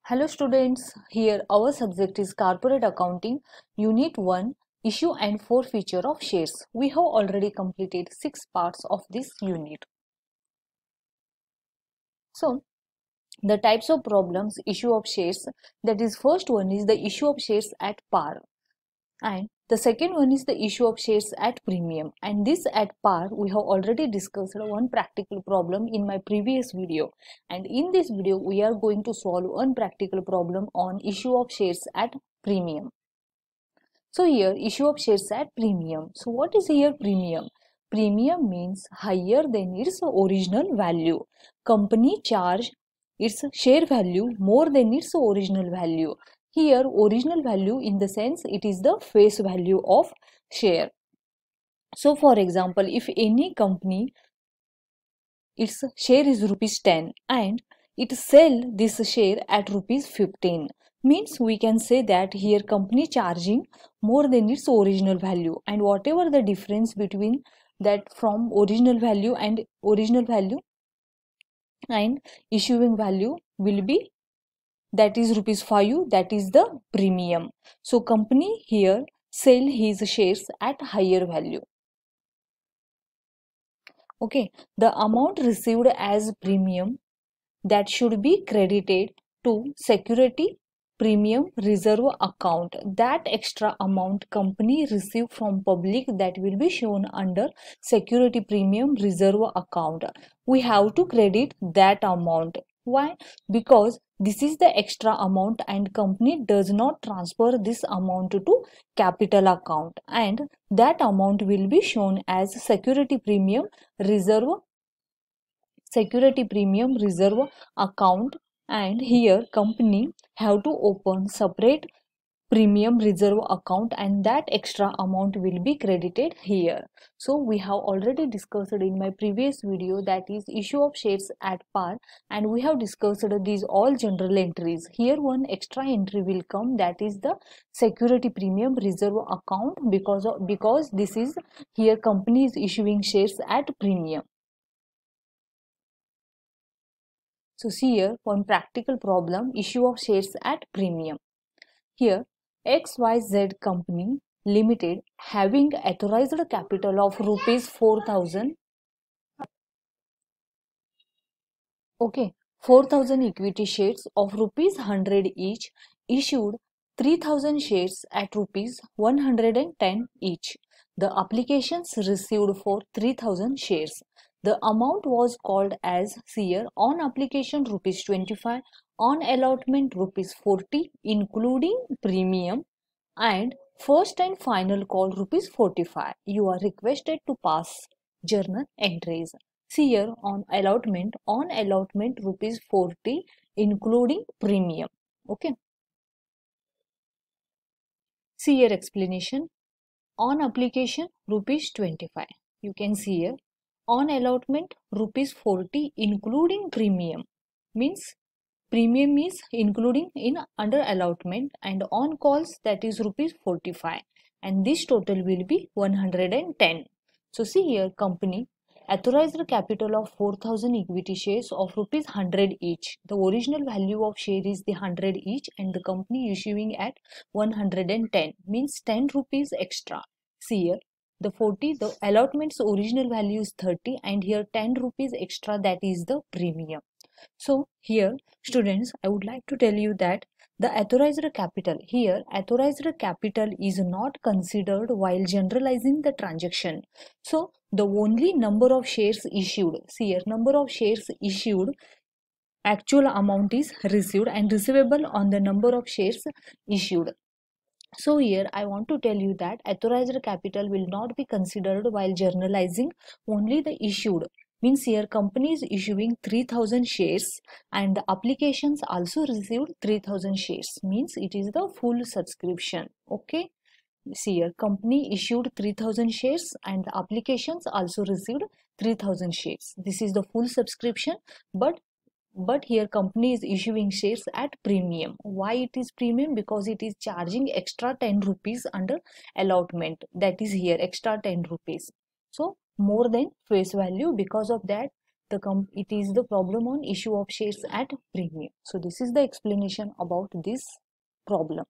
Hello students, here our subject is Corporate Accounting, Unit 1, Issue and Forfeiture of Shares. We have already completed 6 parts of this unit. So, the types of problems, issue of shares, that is first one is the issue of shares at par. And the second one is the issue of shares at premium, and this at par we have already discussed one practical problem in my previous video, and in this video we are going to solve one practical problem on issue of shares at premium. So here issue of shares at premium. So what is here premium? Premium means higher than its original value. Company charge its share value more than its original value. Here original value in the sense it is the face value of share. So for example, if any company its share is rupees 10 and it sell this share at rupees 15, means we can say that here company charging more than its original value, and whatever the difference between that from original value and issuing value will be, that is rupees 5, that is the premium. So company here sell his shares at higher value. Okay, the amount received as premium that should be credited to security premium reserve account. That extra amount company receive from public that will be shown under security premium reserve account. We have to credit that amount. Why? Because this is the extra amount and company does not transfer this amount to capital account, and that amount will be shown as security premium reserve account, and here company have to open separate premium reserve account and that extra amount will be credited here. So we have already discussed in my previous video, that is issue of shares at par, and we have discussed these all general entries. Here one extra entry will come, that is the security premium reserve account, because this is here company is issuing shares at premium. So see here one practical problem, issue of shares at premium. Here XYZ Company Limited having authorized capital of rupees 4,000, 4,000 equity shares of rupees 100 each, issued 3,000 shares at rupees 110 each. The applications received for 3,000 shares. The amount was called as here on application rupees 25, on allotment rupees 40 including premium, and first and final call rupees 45. You are requested to pass journal entries. See here on allotment rupees 40 including premium. Okay. See here explanation. On application rupees 25. You can see here on allotment rupees 40 including premium, means premium is including in under allotment, and on calls that is rupees 45, and this total will be 110. So see here company authorized capital of 4,000 equity shares of rupees 100 each. The original value of share is the 100 each and the company issuing at 110, means 10 rupees extra. See here the 40, the allotment's original value is 30 and here 10 rupees extra, that is the premium. So here students, I would like to tell you that the authorized capital, here authorized capital is not considered while generalizing the transaction. So the only number of shares issued, see here number of shares issued, actual amount is received and receivable on the number of shares issued. So here I want to tell you that authorized capital will not be considered while journalizing only the issued. Means here company is issuing 3,000 shares and the applications also received 3,000 shares, means it is the full subscription. Okay. See here company issued 3,000 shares and the applications also received 3,000 shares. This is the full subscription, but here company is issuing shares at premium. Why it is premium? Because it is charging extra 10 rupees under allotment, that is here extra 10 rupees. So more than face value, because of that it is the problem on issue of shares at premium. So this is the explanation about this problem.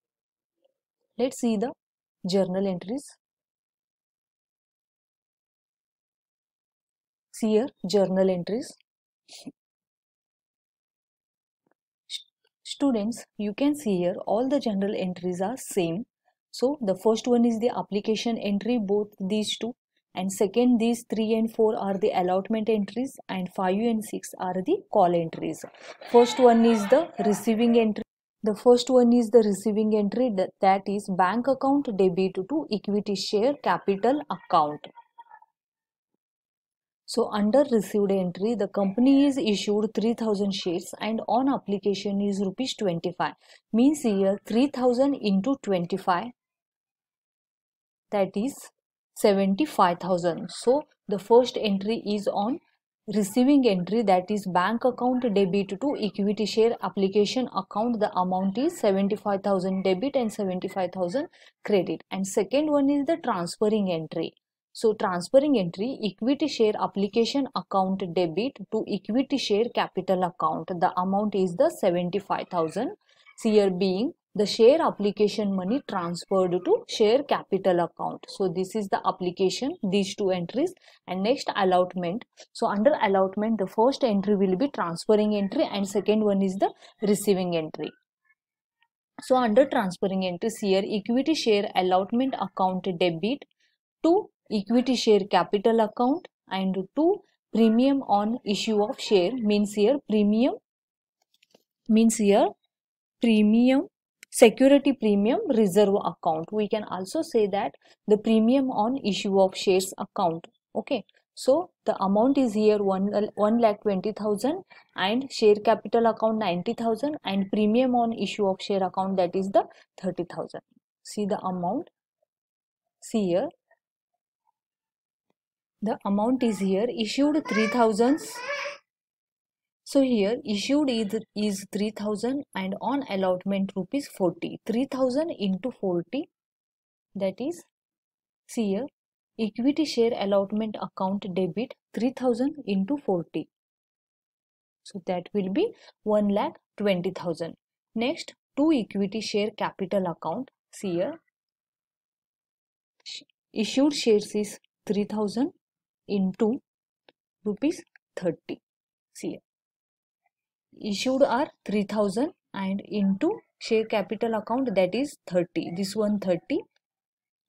Let's see the journal entries. See here, journal entries. Students, you can see here all the journal entries are same. So the first one is the application entry, both these two, and second these 3 and 4 are the allotment entries, and 5 and 6 are the call entries. First one is the receiving entry. The first one is the receiving entry, that is bank account debit to equity share capital account. So under received entry, the company is issued 3000 shares and on application is rupees 25. Means here 3000 into 25, that is 75,000. So the first entry is on receiving entry, that is bank account debit to equity share application account. The amount is 75,000 debit and 75,000 credit. And second one is the transferring entry. So transferring entry, equity share application account debit to equity share capital account. The amount is the 75,000. Here being the share application money transferred to share capital account. So this is the application, these two entries. And next allotment. So under allotment, the first entry will be transferring entry and second one is the receiving entry. So under transferring entries here, equity share allotment account debit to equity share capital account and to premium on issue of share. Means here premium security premium reserve account. We can also say that the premium on issue of shares account. Okay, so the amount is here 1,20,000 and share capital account 90,000 and premium on issue of share account, that is the 30,000. See the amount. See here, the amount is here issued 3,000. So here issued is 3,000 and on allotment rupees 40. 3,000 into 40, that is, see here, equity share allotment account debit 3,000 into 40. So that will be 1,20,000. Next, to equity share capital account. See here, issued shares is 3,000 into rupees 30. See here, issued are 3,000 and into share capital account, that is 30. This one 30.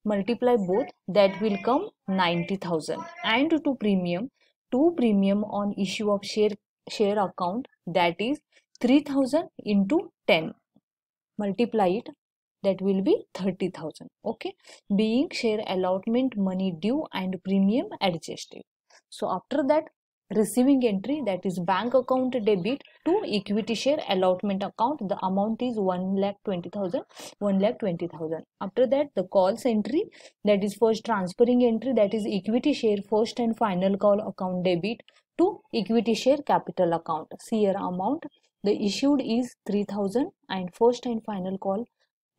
Multiply both, that will come 90,000. And to premium on issue of share account, that is 3,000 into 10. Multiply it, that will be 30,000. Okay, being share allotment money due and premium adjusted. So after that, receiving entry, that is bank account debit to equity share allotment account. The amount is 1,20,000. 1,20,000. After that, the calls entry, that is first transferring entry, that is equity share first and final call account debit to equity share capital account. See here amount, the issued is 3,000 and first and final call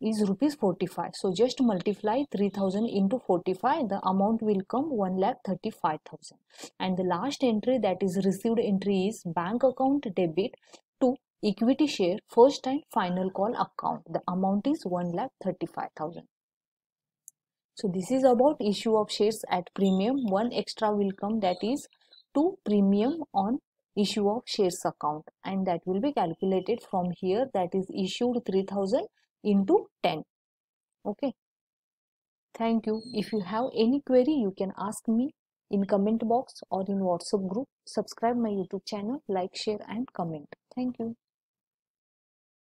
is rupees 45. So just multiply 3,000 into 45, the amount will come 1,35,000. And the last entry, that is received entry, is bank account debit to equity share first and final call account. The amount is 1,35,000. So this is about issue of shares at premium. One extra will come, that is to premium on issue of shares account, and that will be calculated from here, that is issued 3,000 into 10. Okay, thank you. If you have any query, you can ask me in comment box or in WhatsApp group. Subscribe my YouTube channel, like, share and comment. Thank you.